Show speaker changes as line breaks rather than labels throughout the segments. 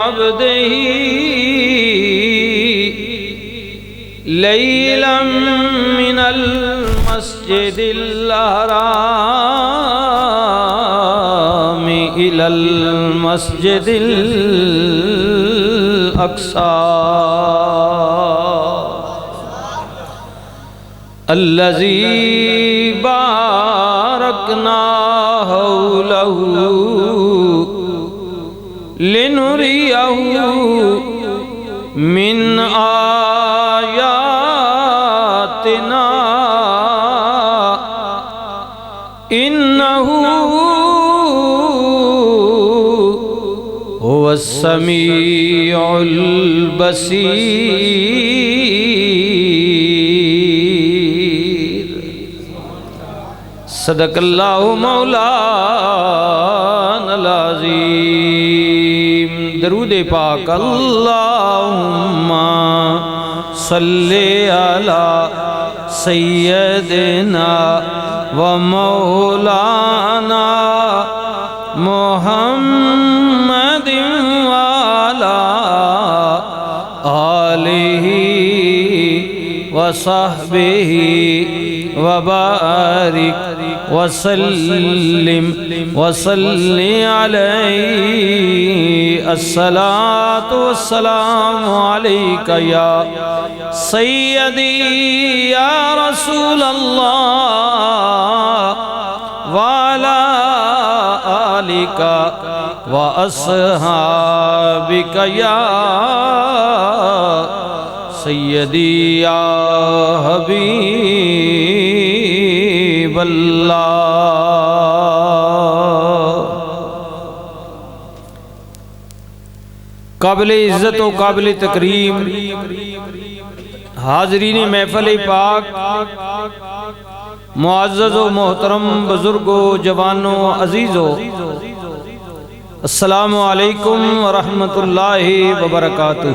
عبده ليلا من المسجد الحرام إلى المسجد الأقصى الذي باركنا حوله لنريه من آياتنا إنه هو السميع البصير صدق اللہ مولانا العظیم درود پاک اللہم صلی علی سیدنا و مولانا محمد وعلی آلہ وصحبہ وبارک وسلم وصلی علیہ الصلاة والسلام علیکہ یا سیدی یا رسول اللہ وعلا آلکہ واصحابکہ یا سیدی یا حبیب اللہ قابل عزت و قابل تکریم حاضرین محفل پاک معزز و محترم بزرگوں جوانوں عزیزوں السلام علیکم ورحمۃ اللہ وبرکاتہ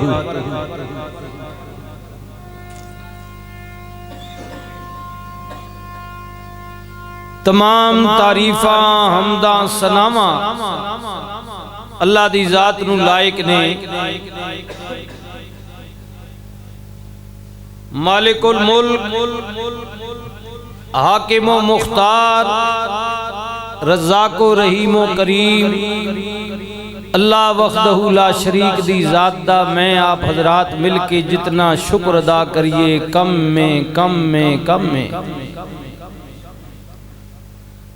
تمام تعریفاں حمداں ثناواں اللہ دی ذات نو لائق نے مالک الملک حاکم و مختار رزاق و رحیم و کریم اللہ وحدہ لا شریک دی ذات دا میں آپ حضرات مل کے جتنا شکر ادا کریے کم میں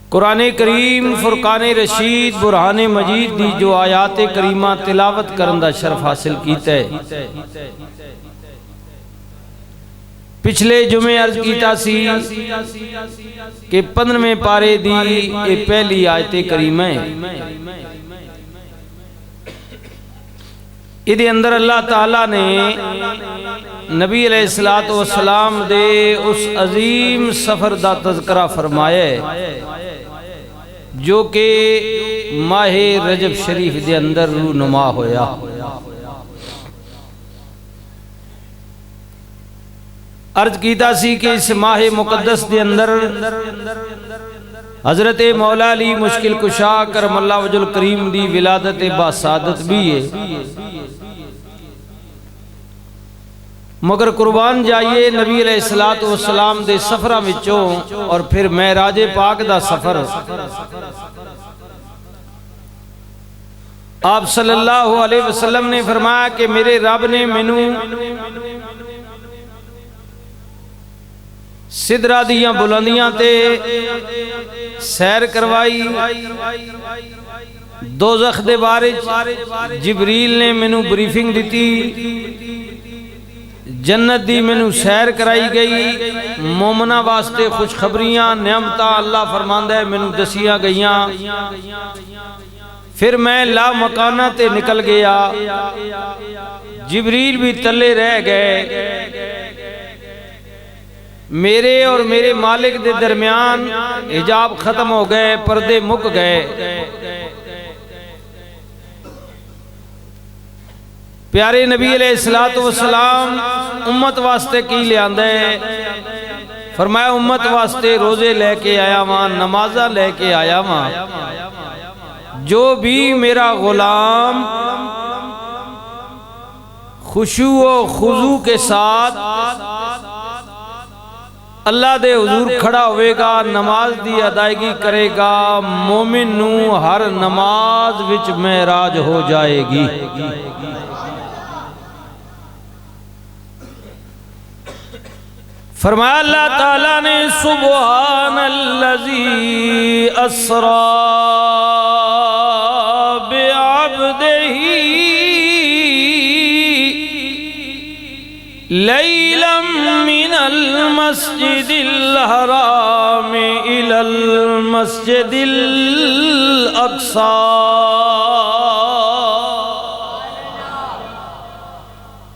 قرآن کریم فرقان رشید برہان مجید دی جو آیات کریمہ تلاوت کرندہ شرف حاصل کیتا ہے پچھلے جمعے عرض کیتا سی کہ 15ویں پارے دی یہ پہلی آیت کریمہ ہے ادھے اندر اللہ تعالیٰ نے نبی علیہ السلام دے اس عظیم سفر دا تذکرہ فرمایا ہے جو کہ ماہ رجب شریف دے اندر رونما ہویا عرض کیتا سی کہ اس ماہ مقدس دے اندر حضرت مولا علی مشکل کشا کرم اللہ وجہ الکریم دی ولادت باسعادت بھی ہے مگر قربان جائیے نبی علیہ السلام دے سفرہ وچوں اور پھر معراج پاک دا سفر آپ صلی اللہ علیہ وسلم نے فرمایا کہ میرے رب نے مینوں سدرہ دیاں بلندیاں تے سیر کروائی دوزخ دے بارے جبریل نے مینوں بریفنگ دیتی جنت دی مینوں سیر کرائی گئی مومنہ واسطے خوشخبریاں نعمتاں اللہ فرماندہ ہے مینوں دسیاں گئیاں پھر میں لا مکانہ تے نکل گیا جبریل بھی تلے رہ گئے میرے اور میرے مالک دے درمیان حجاب ختم ہو گئے پردے مک گئے پیارے نبی علیہ السلام امت واسطے کی لے آندے فرمایا امت واسطے روزے لے کے آیا ماں نمازہ لے کے آیا ماں جو بھی میرا غلام خشوع و خضوع کے ساتھ اللہ دے حضور کھڑا ہوئے گا، نماز دی ادائیگی کرے گا، مومن نو ہر نماز وچ معراج ہو جائے گی۔ فرمایا اللہ تعالیٰ نے سبحان الذی اسری بعبدہ لیلا من المسجد الحرام الی المسجد الاقصی۔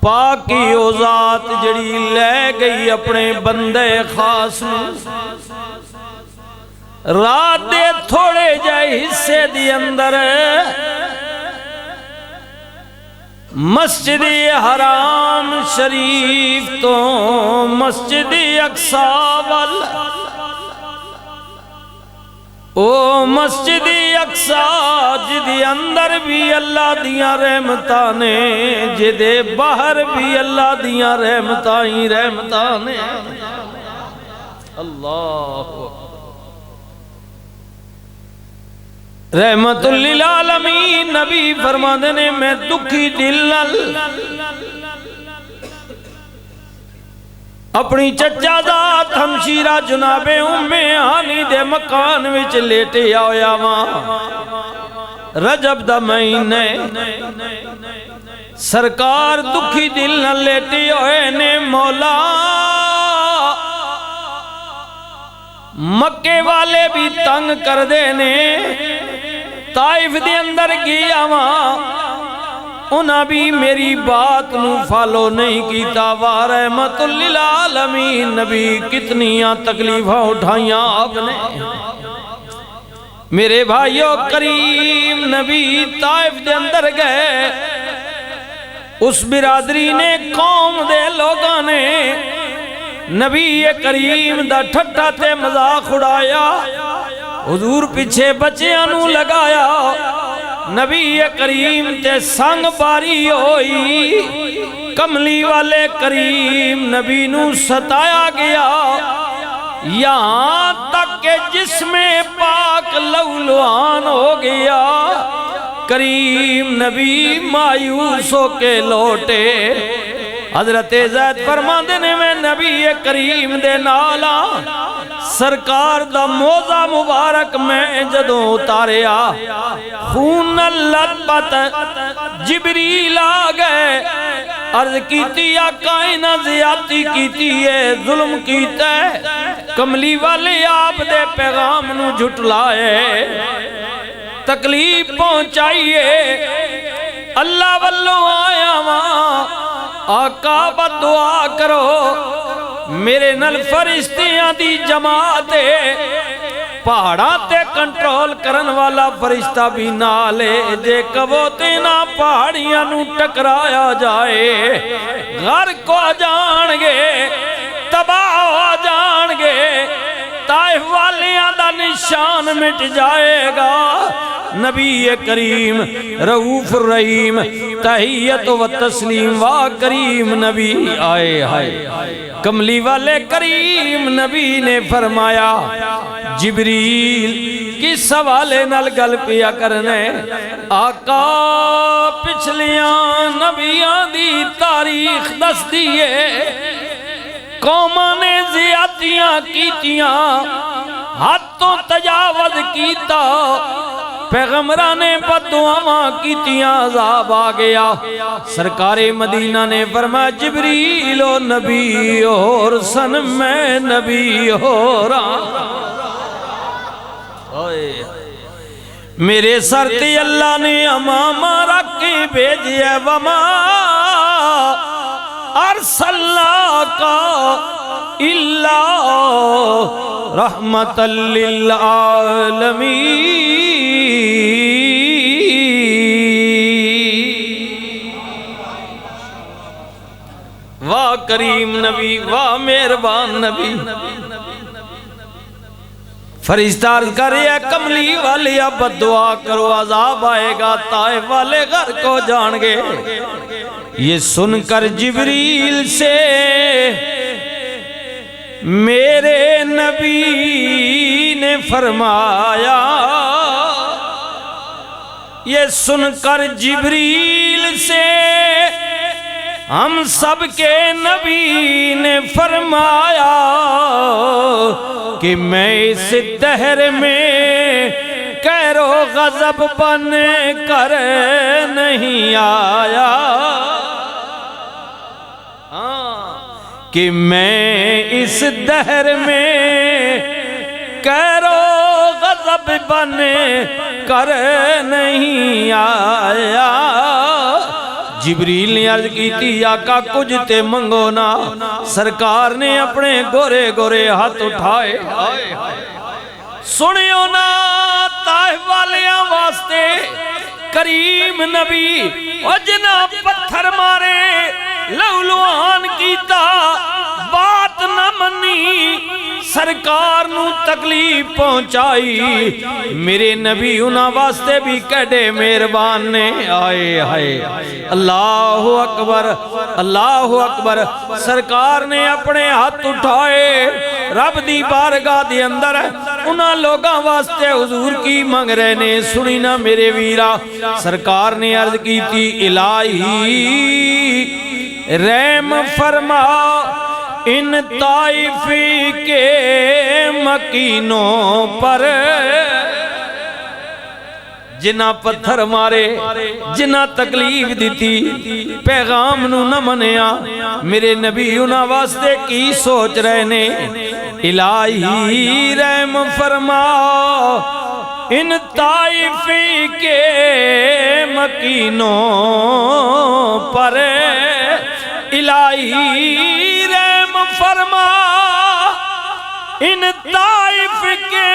پاکی او ذات جڑی لے گئی اپنے بندے خاص میں، رات دے تھوڑے جائے حصے دی اندر مسجد حرام شریف تو مسجد اقصی وال او مسجد اقصی جدی اندر بھی اللہ دیاں رحمتاں نے، جدے باہر بھی اللہ دیاں رحمتاں ہی رحمتاں نے۔ اللہ رحمت للعالمین نبی فرماندے نے میں دکھی دل نال اپنی چچا ذات ہمشیرہ جناب ام ہانی دے مکان وچ لیٹے آیا ماں، رجب دا مہینے سرکار دکھی دل نہ لیٹے ہوئے نے۔ مولا مکے والے بھی تنگ کر دے نے، طائف دے اندر گیا ماں، انہاں بھی میری بات نو فالو نہیں کیتا۔ رحمت للعالمین نبی کتنیاں تکلیفاں اٹھائیاں آپ نے۔ میرے بھائیو کریم نبی طائف دے اندر گئے، اس برادری نے قوم دے لوگاں نے نبی کریم دا ٹھٹا تے مذاق اڑایا، حضور پیچھے بچیاں نو لگایا، نبی کریم تے سنگ باری ہوئی، کملی والے کریم نبی نو ستایا گیا، یہاں تک کہ جسم پاک لولوان ہو گیا۔ کریم نبی مایوس ہو کے لوٹے۔ حضرت زید فرماندے نے میں نبی کریم دے نالا سرکار دا موزہ مبارک میں جدوں اتاریا، خون لطبت جبریل آ گئے، عرض کیتی آقا انہاں زیادتی کیتی ہے، ظلم کیتا ہے، کملی والے آپ دے پیغام نو جھٹلائے، تکلیف پہنچائیے، اللہ والوں آیا ماں، آقا بدعا کرو، میرے نل فرشتیاں دی جماعت پہاڑاں تے کنٹرول کرن والا فرشتہ بھی نالے، جے کبوتے نہ پہاڑیاں نو ٹکرایا جائے، غرق ہو جان گے، تباہ ہو جان گے، طائف والیاں دا نشان مٹ جائے گا۔ نبی کریم رؤوف الرحیم تحیت و تسلیم وا کریم نبی آئے ہائے، کملی والے کریم نبی نے فرمایا جبریل کس حوالے نال گل پیا کرنے؟ آقا پچھلیاں نبیاں دی تاریخ دس دیئے، قوماں نے زیادتیاں کیتیاں، حد تو تجاوز کیتا، پیغمبران نے بددعاواں کیتیاں، عذاب آ گیا۔ سرکار مدینہ نے فرمایا جبریل و نبی اور سن میں نبی ہو رہا، میرے سر تے اللہ نے امامہ رکھ کے بھیجیا، وما ارسلناک الا رحمت للعالمین۔ واہ کریم نبی، واہ مہربان نبی، فرشتہ عرض کر رہے ہیں کملی والے اب دعا کرو عذاب آئے گا طائف والے گھر کو جان گے۔ یہ سن کر جبریل سے میرے نبی نے فرمایا، یہ سن کر جبریل سے ہم سب کے نبی نے فرمایا کہ میں اس دہر میں قہر و غضب بن کر نہیں آیا، کہ میں اس دہر میں قہر و غضب بن کر نہیں آیا۔ جبریل نے عرض کی تھی آقا کچھ تے منگو نا، سرکار نے اپنے گورے گورے ہاتھ اٹھائے، سنیو نا طائف والیاں واسطے کریم نبی او جنا پتھر مارے لولوان کیتا بات نہ منی، سرکار نو تکلیف پہنچائی، میرے نبی انہاں واسطے بھی کڈے مہربان نے۔ آئے ہائے اللہ اکبر اللہ اکبر، سرکار نے اپنے ہاتھ اٹھائے رب دی بارگاہ دی اندر انہاں لوگاں واسطے حضور کی منگ رہے نے۔ سنی نا میرے ویرا، سرکار نے عرض کی تھی الہی رحم فرما ان طائف کے مکینوں پر، جنہ پتھر مارے جنہ تکلیف دیتی پیغام نو نہ منیا، میرے نبی انہاں واسطے کی سوچ رہے نے۔ الہی رحم فرما ان طائف کے مکینوں پر، الہی رحم فرما ان طائف کے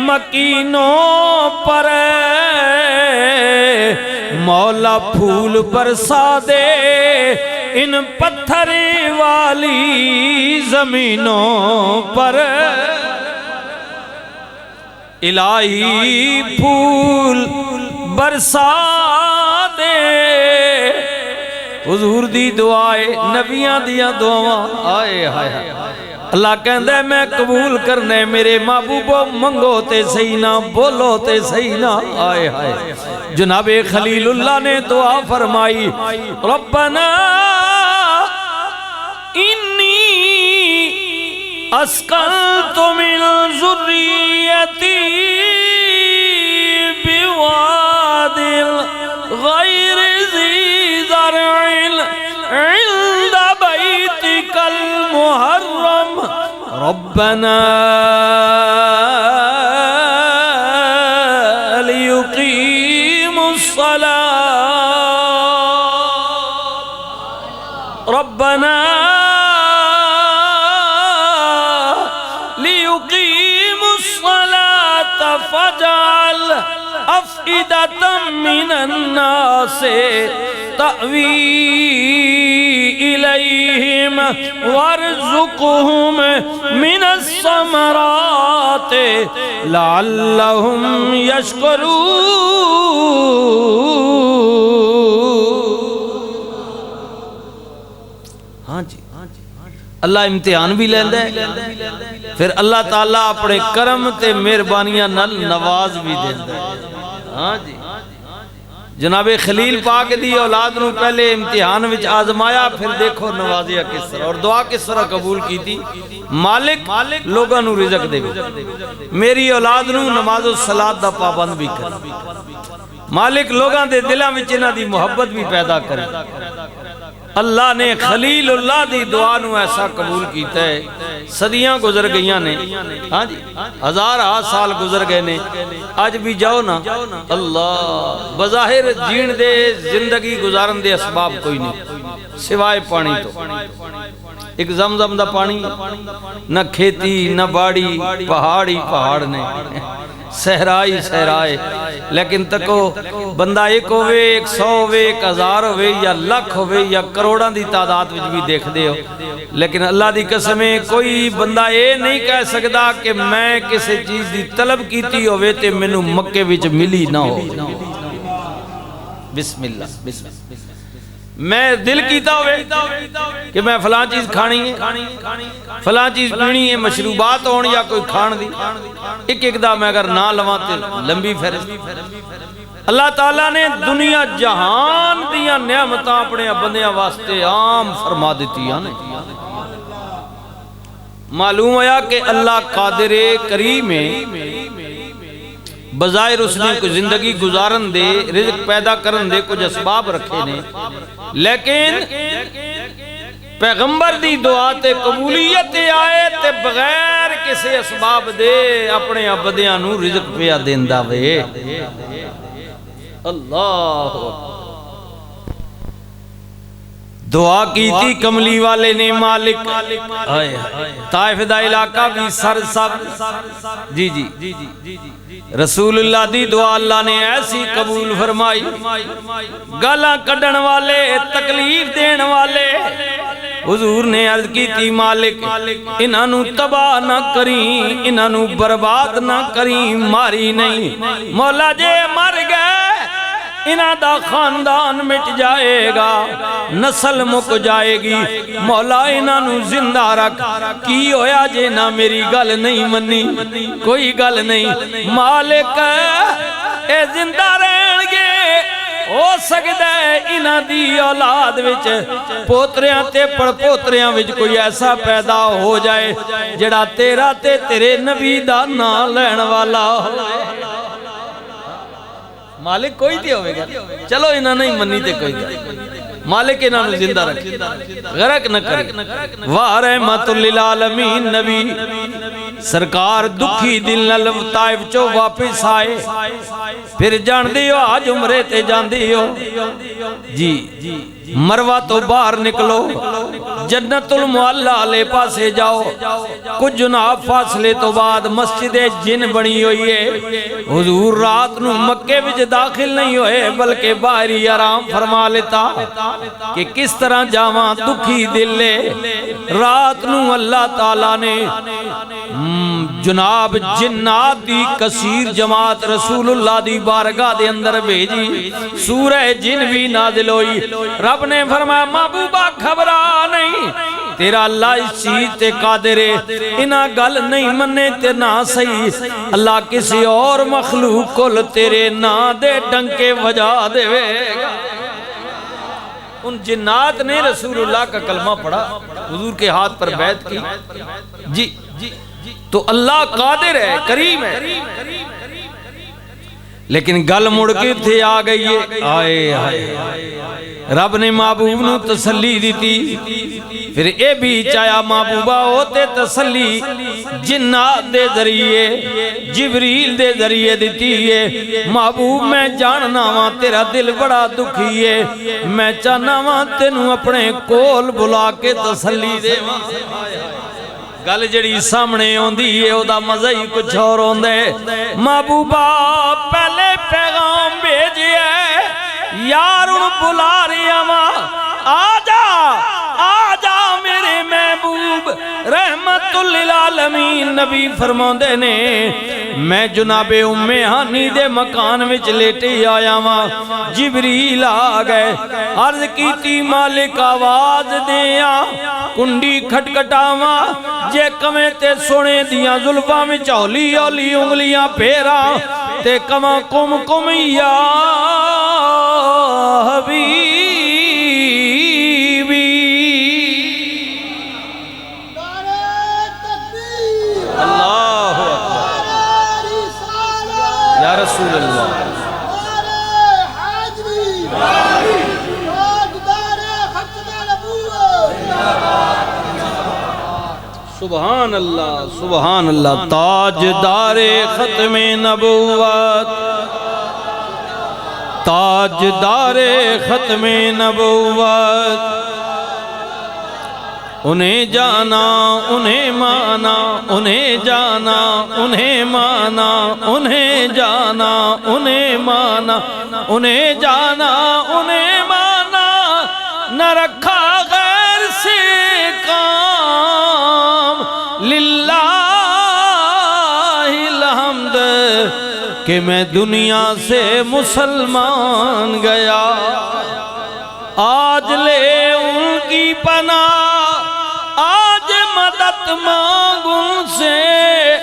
مکینوں پر، مولا پھول برسا دے ان پتھر والی زمینوں پر، الہی پھول برسا دے۔ حضور دی دعائے نبیاں دیا دعاواں، آئے ہائے اللہ کہندے میں قبول کرنے میرے محبوبو، منگو تے صحیح نہ بولو تے صحیح نہ۔ آئے ہائے جناب خلیل اللہ نے دعا فرمائی، ربنا انی اسکنت من ذریتی بواد غیر ذی زرع عند بیتک المحرم ربنا لیقیموا الصلاة ربنا لیقیموا الصلاة فاجعل افئدة من الناس تأوی الیہم وارزقہم من الثمرات لعلہم یشکرون۔ ہاں جی اللہ امتحان بھی لیندے پھر اللہ تعالیٰ اپنے کرم تے مہربانیاں نال نواز بھی دیندے۔ ہاں جی جناب خلیل پاک دی اولاد نو پہلے امتحان وچ آزمایا، پھر دیکھو نوازیا کس طرح، اور دعا کس طرح قبول کی تھی، مالک لوگاں نو رزق دے، میری اولاد نو نماز و صلاۃ دا پابند بھی کر، مالک لوگاں دے دلاں وچ انہاں دی محبت بھی پیدا کرے۔ اللہ نے خلیل اللہ دی دعا نو ایسا قبول کیتا ہے، صدیاں گزر گئیاں نے، ہاں جی ہزار سال گزر گئے نے، آج بھی جاؤ نا اللہ بظاہر جین دے زندگی گزارن دے اسباب کوئی نہیں سوائے پانی تو، ایک زمزم دا پانی، نہ کھیتی نہ باڑی، پہاڑی پہاڑ نے، صحرائی صحرائے، لیکن تکو بندہ ایک ہوئے، 100 ہوئے، 1000 ہوئے، یا لاکھ ہوئے، یا کروڑاں دی تعداد وچ بھی دیکھ دے ہو، لیکن اللہ دی قسمیں کوئی بندہ یہ نہیں کہہ سکتا کہ میں کسی چیز دی طلب کیتی ہوئے تے مینوں مکے وچ ملی نہ ہو۔ بسم اللہ، بسم اللہ، میں دل کیتا ہوئے کہ میں فلاں چیز کھانی ہے، فلاں چیز پینی ہے، مشروبات ہون یا کوئی کھان دی، ایک ایک دا میں اگر نہ لواں تے لمبی فہرست۔ اللہ تعالیٰ نے دنیا جہان دیا نعمتاں اپنے بندیاں واسطے عام فرما دیتی ہیں۔ معلوم ہوا کہ اللہ قادر کریم ہے، بظاہر اس نے کوئی زندگی گزارن دے، رزق پیدا کرن دے کچھ اسباب رکھے نے، لیکن پیغمبر دی دعا تے قبولیت آئے تے بغیر کسی اسباب دے اپنے عبدیاں نو رزق پیا دیندا وے۔ اللہ دعا کی تھی کملی والے نے مالک، طائف دا علاقہ بھی سر سب، جی جی رسول اللہ دی دعا اللہ نے ایسی قبول فرمائی، گالاں کڈن والے، تکلیف دین والے، حضور نے عرض کی تھی مالک انہاں نو تباہ نہ کریں، انہاں نو برباد نہ کریں، ماری نہیں، مولا جے مر گئے انہاں دا خاندان مٹ جائے گا، نسل مک جائے گی، مولا انہاں نو زندہ رکھ، کی ہویا جے نہ میری گل نہیں منی، کوئی گل نہیں، مالک اے زندہ رہن گے، ہو سکتا ہے انہاں دی اولاد وچ پوتریاں تے پڑ پوتریاں وچ کوئی ایسا پیدا ہو جائے جڑا تیرا تے تیرے نبی دا نام لین والا ہوئے۔ مالک کوئی تے ہوئے گا، چلو انہاں نہیں منی تے کوئی گا، مالک انہاں نو زندہ رکھے، غرق نہ کرے۔ واہ رحمت للعالمین نبی سرکار دکھی دل نال طائف چو واپس آئے، پھر جان دیو آج عمرے تے جان دیو، جی مروہ تو باہر نکلو، جنت المعلا لے پاسے جاؤ، کچھ جناب فاصلے تو بعد مسجد جن بنی ہوئی ہے، حضور رات نو مکے وچ داخل نہیں ہوئے بلکہ باہری آرام فرما لیتا کہ کس طرح جاواں دکھی دل لے۔ رات نو اللہ تعالیٰ نے جناب جنات دی کثیر جماعت رسول اللہ دی بارگاہ دے اندر بھیجی، سورہ جن بھی نازل ہوئی، رب نے فرمایا محبوبہ گھبرا نہیں، تیرا اللہ اس چیز تے قادر ہے، انہاں گل نہیں منے تے نہ صحیح، اللہ کسی اور مخلوق کو تیرے نا دے ڈنکے وجا دے گا۔ ان جنات نے رسول اللہ کا کلمہ پڑھا، حضور کے ہاتھ پر بیعت کی، جی تو اللہ قادر ہے، کریم ہے، لیکن گل مڑ کے تھے آ گئی ہے، آئے آئے رب نے محبوب نو تسلی دیتی، پھر اے بھی چاہیا محبوبہ ہوتے تسلی جنات دے ذریعے، جبریل دے ذریعے دیتی ہے، محبوب میں جاننا وہاں تیرا دل بڑا دکھی ہے، میں چاہنا وہاں تینوں اپنے کول بلا کے تسلی دے، گل جڑی سامنے ہوندی ہے او دا مزہ ہی کچھ اور ہوندے۔ محبوبہ پہلے پیغام بھیجیا ہے، یار ان بلا رہا ماں، آجا میرے محبوب رحمت للعالمین نبی فرماندے نے، میں جناب ام ہانی دے مکان وچ لیٹے آیا ماں، جبریل آ گئے، عرض کیتی مالک آواز دیاں، کنڈی کھٹکھٹاواں، جے کمیں تے سونے دیاں زلفاں میں چولی اولی انگلیاں پھیرا تے کماں کم کم یا حبیبی۔ اللہ اکبر یا رسول اللہ، سبحان اللہ سبحان اللہ، تاجدار ختم نبوت، تاجدار ختم نبوت، انہیں جانا انہیں مانا انہیں جانا انہیں مانا انہیں جانا انہیں مانا انہیں جانا انہیں مانا نہ رکھا غیر سے کام للہ الحمد کہ میں دنیا سے مسلمان گیا آج لے ان کی پناہ آج مدد مانگ ان سے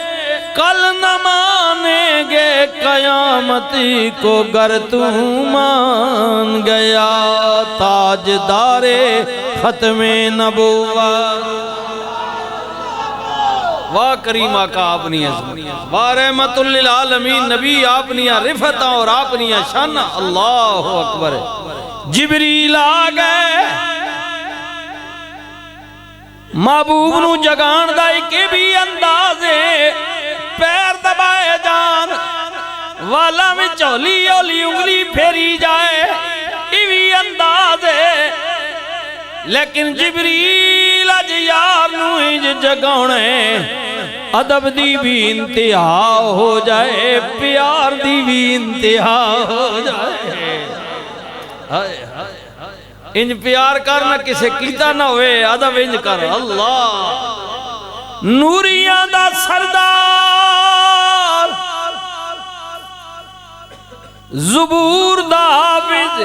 کل نہ مانیں گے قیامتی کو گر تو مان گیا تاجدار ختم نبوت واہ کریم آقا اپنی عظمت واہ رحمت للعالمین نبی اپنی رفت اور اپنی شان اللہ اکبر جبریل آ گئے محبوب نو جگان دا ایک بھی اندازے پیر دبائے جان والا میں چولی اولی انگلی پھیری جائے ایوی اندازے لیکن جبریل اج یار نو ہج جگانے ادب دی بھی انتہا ہو جائے پیار دی بھی انتہا ہو جائے انج پیار کرنا کسے کیتا نہ ہوئے ادب انج کر اللہ نوریاں دا سردار زبور دا حافظ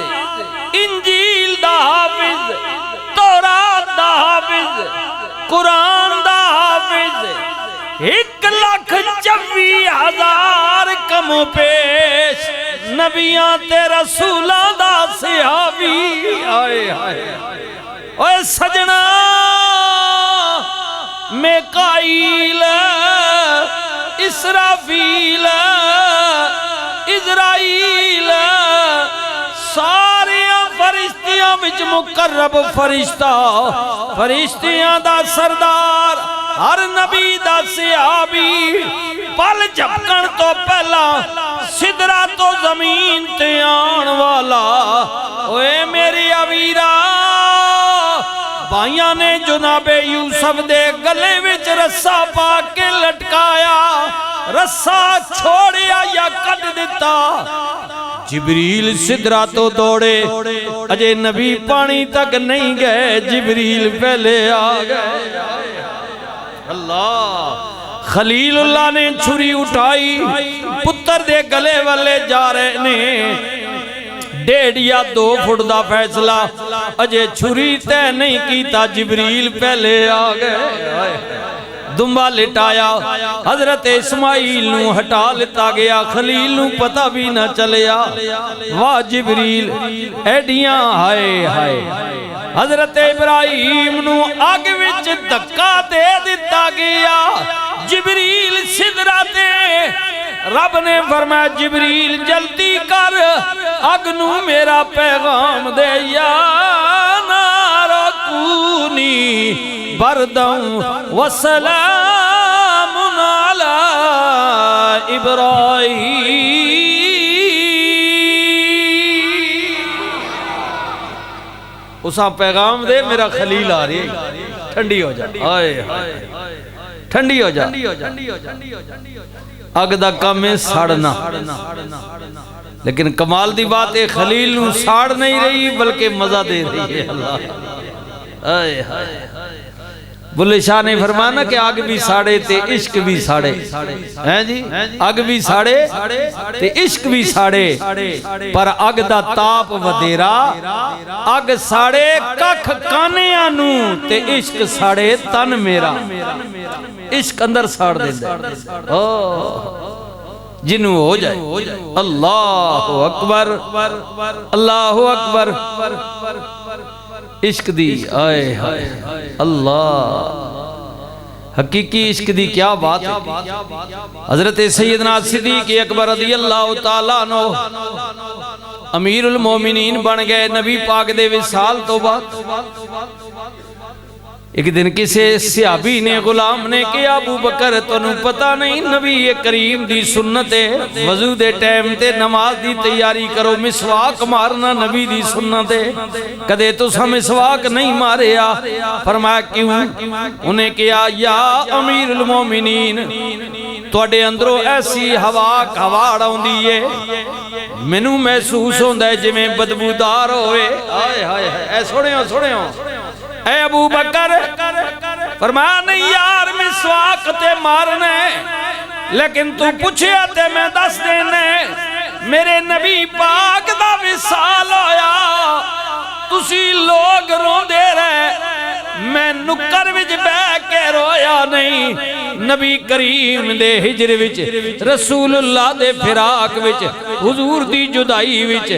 انجیل دا حافظ تورات دا حافظ قرآن دا حافظ 1,24,000 کمو پیش نبیاں تے رسولاں دا صحابی آئے اوے سجنا میکائیل اسرافیل اسرائیل ساریاں فرشتیاں وچ مقرب فرشتہ فرشتیاں دا سردار ہر نبی دا صحابی پل جھپکن تو پہلا سدرہ تو زمین تے آن والا اوے میری اویرہ بھائیاں نے جناب یوسف دے گلے وچ رسا پا کے لٹکایا رسا چھوڑیا یا کٹ دیتا جبریل سدرہ تو دوڑے اجے نبی پانی تک نہیں گئے جبریل پہلے آ گئے اللہ خلیل اللہ نے چھری اٹھائی پتر دے گلے والے جا رہے نے 1.5 یا 2 فٹ دا فیصلہ اجے چھری تے نہیں کیتا جبریل پہلے آ گئے دنبا لٹایا حضرت اسماعیل نو ہٹا لیتا گیا خلیل نو پتہ بھی نہ چلیا واہ جبریل ایڈیاں ہائے ہائے حضرت ابراہیم نو آگ وچ دھکا دے دیتا گیا جبریل سدرہ تے رب نے فرمایا جبریل جلدی کر آگ نو میرا پیغام دے یا نار کونی بردم وسلام علی ابراہیم اسا پیغام دے میرا خلیل آ رہی ہے ٹھنڈی ہو جا ٹھنڈی ہو جا اگ دا کم ہے ساڑنا لیکن کمال دی بات ہے خلیل نو ساڑ نہیں رہی بلکہ مزہ دے رہی ہے اللہ بلے شاہ نے فرمانا کہ آگ بھی ساڑے تے عشق بھی ساڑے ہیں جی آگ بھی ساڑے تے عشق بھی ساڑے پر آگ دا تاپ ودیرا آگ ساڑے ککھ کانے آنو تے عشق ساڑے تن میرا عشق اندر ساڑ دے دے جنو ہو جائے اللہ اکبر اللہ اکبر عشق دی آئے اللہ حقیقی عشق دی کیا بات ہے حضرت سیدنا صدیق اکبر رضی اللہ تعالیٰ عنہ امیر المومنین بن گئے نبی پاک دے وصال تو بعد ایک دن کسی صحابی نے غلام نے کہا ابو بکر تنوں پتہ نہیں نبی کریم دی سنت ہے وضو دے ٹائم تے نماز دی تیاری کرو مسواک مارنا نبی دی سنت ہے کدے تساں مسواک نہیں ماریا فرمایا کیوں انہیں کہا یا امیر المومنین تواڈے اندروں ایسی ہوا کھواڑ آوندی ہے مینوں محسوس ہوندا ہے جویں بدبودار ہوئے ہائے ہائے اے سنو اے ابو بکر فرمایا نہیں یار مسواک تے مارنے لیکن تو پوچھیا تے میں دس دینے میرے نبی پاک دا وصال ہویا تسی لوگ رو دے رہے میں نکر وچ بہ کے رویا نہیں نبی کریم دے ہجر وچ رسول اللہ دے فراق وچ حضور دی جدائی وچ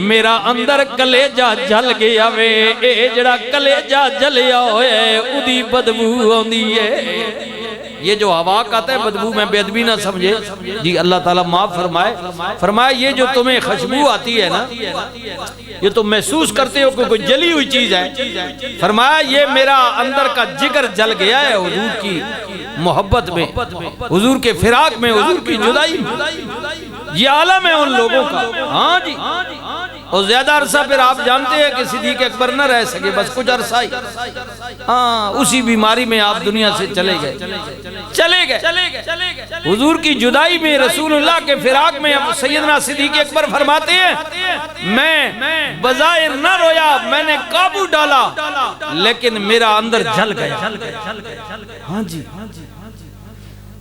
میرا اندر کلیجہ جل گیا وے اے جڑا کلیجہ جلیا ہوئے اودی بدبو ہوندی ہے یہ جو ہوا کہتا ہے بدبو میں بے ادبی نہ سمجھے جی اللہ تعالیٰ معاف فرمائے یہ جو تمہیں خوشبو آتی ہے نا یہ تم محسوس کرتے ہو کہ کوئی جلی ہوئی چیز ہے فرمایا یہ میرا اندر کا جگر جل گیا ہے حضور کی محبت میں حضور کے فراق میں حضور کی جدائی میں یہ عالم ہے ان لوگوں کا ہاں جی اور زیادہ عرصہ پھر آپ جانتے ہیں کہ صدیق اکبر نہ رہ سکے بس کچھ عرصہ ہی ہاں اسی بیماری میں آپ دنیا سے چلے گئے حضور کی جدائی میں رسول اللہ کے فراق میں سیدنا صدیق اکبر فرماتے ہیں میں بظاہر نہ رویا میں نے قابو ڈالا لیکن میرا اندر جل گیا ہاں جی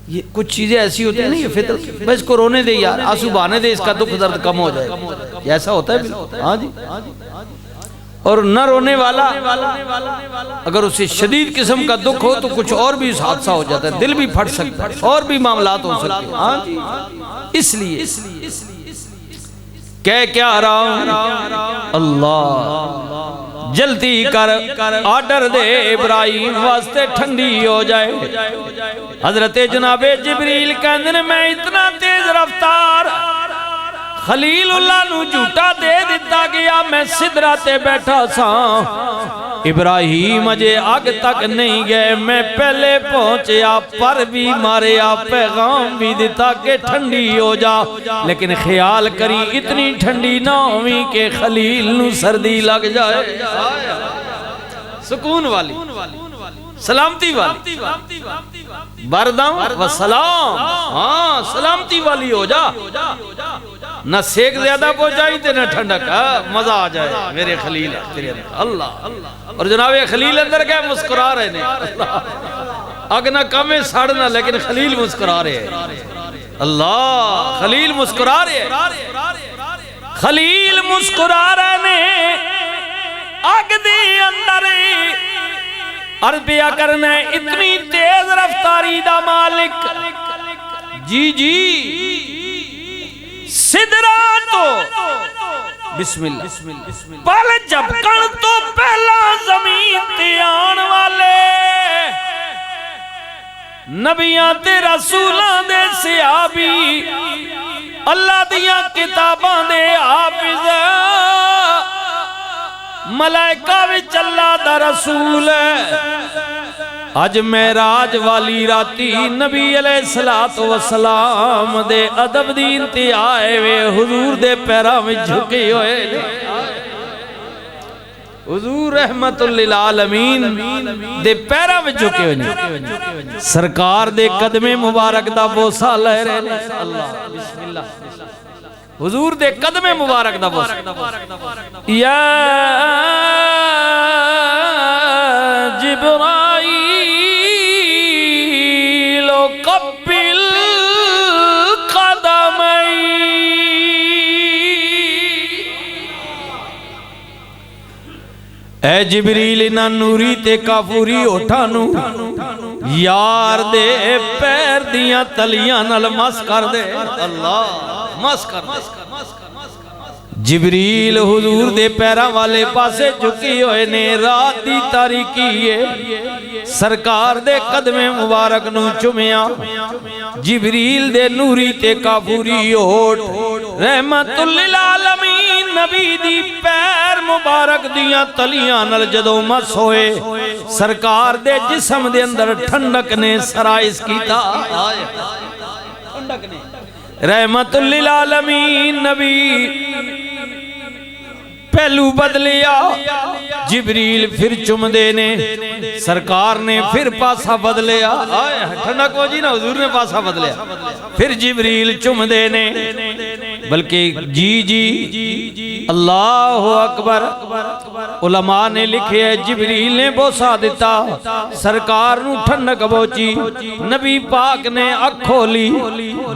یہ کچھ چیزیں ایسی ہوتی ہیں نا یہ فطرت بس کو رونے دے یار آنسو بہانے دے اس کا دکھ درد کم ہو جائے یہ ایسا ہوتا ہے ہاں جی اور نہ رونے والا اگر اسے شدید قسم کا دکھ ہو تو کچھ اور بھی حادثہ ہو جاتا ہے دل بھی پھٹ سکتا ہے اور بھی معاملات ہو سکتے ہیں ہاں جی اس لیے کیا رہا ہوں اللہ جلدی کر آرڈر دے ابراہیم واسطے ٹھنڈی ہو جائے حضرت جناب جبریل کہندے میں اتنا تیز رفتار خلیل اللہ نو جھوٹا دے دیتا گیا میں سدرہ تے بیٹھا سا ابراہیم اجے آگ تک نہیں گئے میں پہلے پہنچیا پر بھی ماریا پیغام بھی دیتا کہ ٹھنڈی ہو جا لیکن خیال کری اتنی ٹھنڈی نہ ہوئی کہ خلیل نو سردی لگ جائے سکون والی سلامتی والی بردم و سلام ہاں سلامتی والی ہو جا نہ سیک زیادہ پہنچائی تے نہ ٹھنڈک مزہ آ جائے میرے خلیل اللہ اور جناب خلیل اندر کیا مسکرا رہے ہیں اگ نہ کمیں ساڑنا لیکن خلیل مسکرا رہے ہیں اللہ خلیل مسکرا رہے ہیں خلیل مسکرا رہے ہیں اگ دی اندر عرض پیا کرنا اتنی تیز رفتاری دا مالک جی سدرہ تو بسم اللہ پل جب کن تو پہلا زمین تیان والے نبیاں تے رسولاں دے صحابی اللہ دیاں کتاباں دے حافظ ملائکہ وچ اللہ دا رسول اج معراج والی راتی نبی علیہ السلام دے ادب دی انتہا وے حضور دے پیراں وچ جھکے ہوئے حضور رحمت للعالمین دے پیراں وچ جھکے ہوئے سرکار دے قدم مبارک دا بوسہ لے رہے اللہ بسم اللہ حضور دے قدم مبارک دا بوسہ یا جبرائیل قبل قدمی اے جبریل نہ نوری تے کافوری اٹھانو یار دے پیر دیاں تلیاں نل مس کر دے اللہ مس کر دے جبریل حضور دے پیرا والے پاسے جھکی ہوئے نے رات دی تاریکی ہے سرکار دے قدم مبارک نو چمیا جبریل دے نوری تے کافوری ہوٹ رحمت للعالمین نبی دی پیر مبارک دیاں تلیاں نال جدوں مس ہوئے سرکار دے جسم دے اندر ٹھنڈک نے سرائز کیتا ٹھنڈک نے رحمت للعالمین نبی پہلو بدلیا جبریل پھر چم دینے سرکار نے پھر پاسا بدلیا ٹھنڈک ہو جی نا حضور نے پاسا بدلیا پھر جبریل چم دینے بلکہ جی اللہ اکبر علماء نے لکھے ہے جبریل نے بوسا دیتا سرکار نو ٹھنڈک بوچی نبی پاک نے اکھ کھولی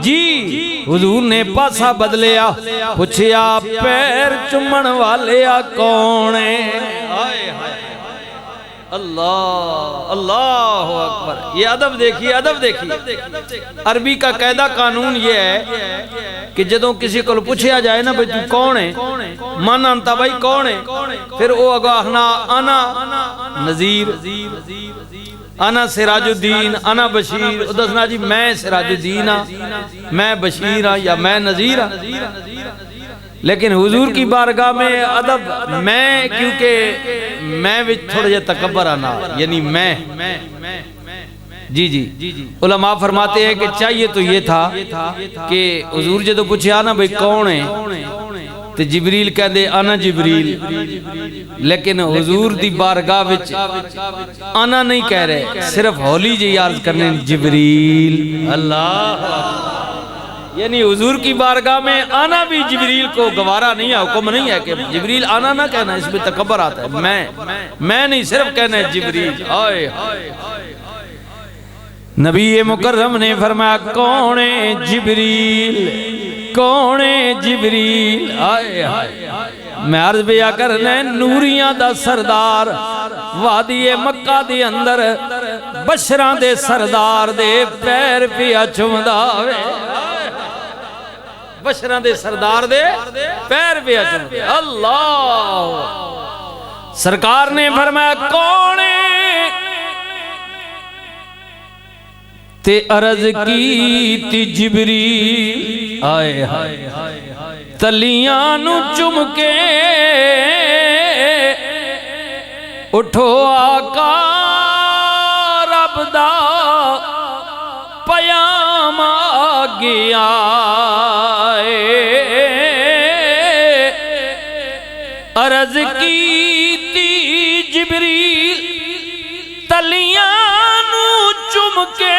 جی حضور نے پاسا بدلیا پوچھیا پیر چمن والے کونے اللہ اللہ اکبر یہ ادب دیکھیے ادب دیکھیے عربی کا قاعدہ قانون یہ ہے کہ جدوں کسی کو پوچھیا جائے نا بھئی تو کون ہے من انتا بھائی کون ہے پھر وہ اگاہنا انا نذیر انا سراج الدین انا بشیر ادھسنا جی میں سراج الدین میں بشیر یا میں نذیر لیکن حضور کی بارگاہ میں ادب میں کیونکہ میں بھی تھوڑا جا تکبر آنا یعنی میں جی علماء فرماتے ہیں کہ چاہیے تو یہ تھا کہ حضور جدو پوچھا نا بھئی کون ہے تو جبریل کہہ دے انا جبریل لیکن حضور دی بارگاہ وچ انا نہیں کہہ رہے صرف ہولی جی عرض کرنے جبریل اللہ یعنی حضور کی بارگاہ میں آنا بھی جبریل کو گوارا نہیں ہے حکم نہیں ہے کہ جبریل آنا نہ کہنا اس میں تکبر آتا ہے میں نہیں صرف کہنا ہے جبریل آئے نبی مکرم نے فرمایا کون ہے جبریل آئے میں عرض بیا کرنے نوریاں دا سردار وادی مکہ دی اندر بشران دے سردار دے پیر پیا چمداوے بشران دے سردار دے پیر پیا چمداوے اللہ سرکار نے فرمایا کون تے عرض کی تی جبریل آئے تلیاں نو چم کے اٹھو آقا رب دا پیام آگیا عرض کی تی جبریل تلیاں نو چم کے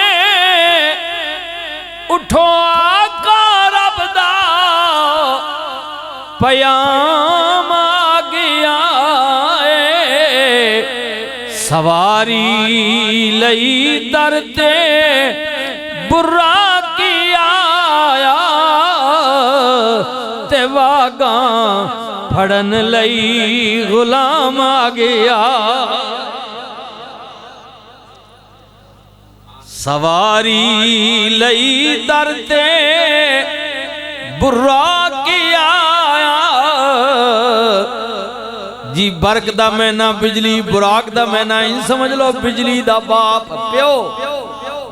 اٹھو آقا رب دا پیام آگیا سواری لئی درتے برا کی آیا تے واگاں پھڑن لئی غلام آگیا سواری لئی درتے برا کی آیا جی برق دا مہینہ بجلی براق دا مہینہ ان سمجھ لو بجلی دا باپ پیو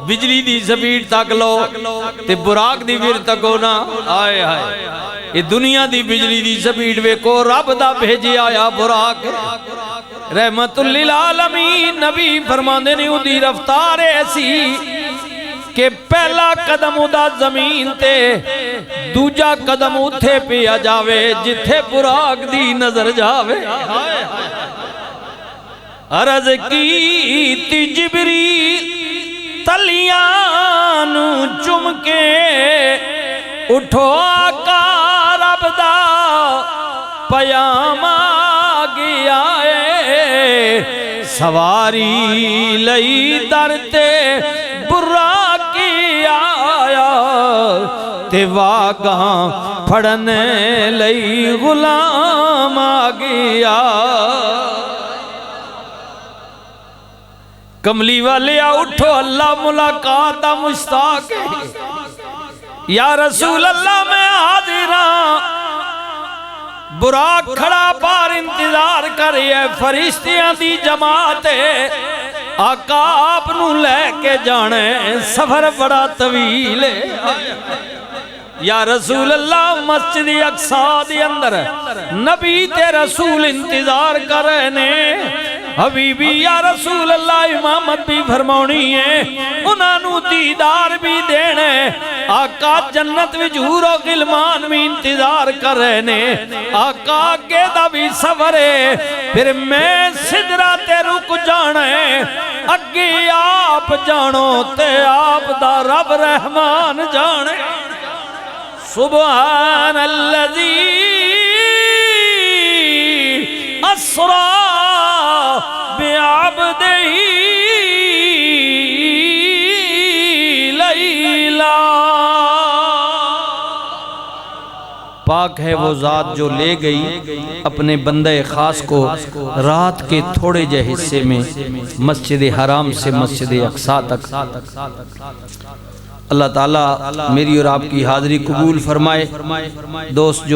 بجلی دی سپیڈ تک لو تے براق دی پھر تک ہونا آئے یہ دنیا دی بجلی دی سپیڈ وے کو رب دا بھیجی آیا براق رحمت للعالمین نبی فرماندے نے دی رفتار ایسی کہ پہلا قدم دا زمین تے دوجا قدم اتھے پیا جاوے جتھے براق دی نظر جاوے عرض کی تی جبریل تلیاں نو چم کے اٹھو آقا رب دا پیام آگیا سواری لئی درتے برا کی آیا تے واگاں پھڑن لئی غلام آگیا کملی والے اٹھو اللہ ملاقات مشتاق یا رسول اللہ میں حاضراں براق کھڑا پار انتظار کریے فرشتیاں دی جماعت آقا آپ نو لے کے جانے سفر بڑا طویل یا رسول اللہ مسجد اقصی دے اندر نبی تے رسول انتظار کر رہے نے حبیبی یا رسول اللہ امامت بھی فرماؤنی ہے انہاں نو دیدار بھی دینے آقا جنت وچ حور و غلمان بھی انتظار کر رہے نے آقا کے دا بھی سفر ہے پھر میں سدرہ تے رک جانے اگے آپ جانو تے آپ دا رب رحمان جانے سبحان الذی اسرا بعبدہ لیلا پاک ہے وہ ذات جو لے گئی اپنے بندہ خاص کو رات کے تھوڑے جے حصے میں مسجد حرام سے مسجد اقصی تک اللہ تعالیٰ میری اور آپ کی حاضری قبول فرمائے دوست جو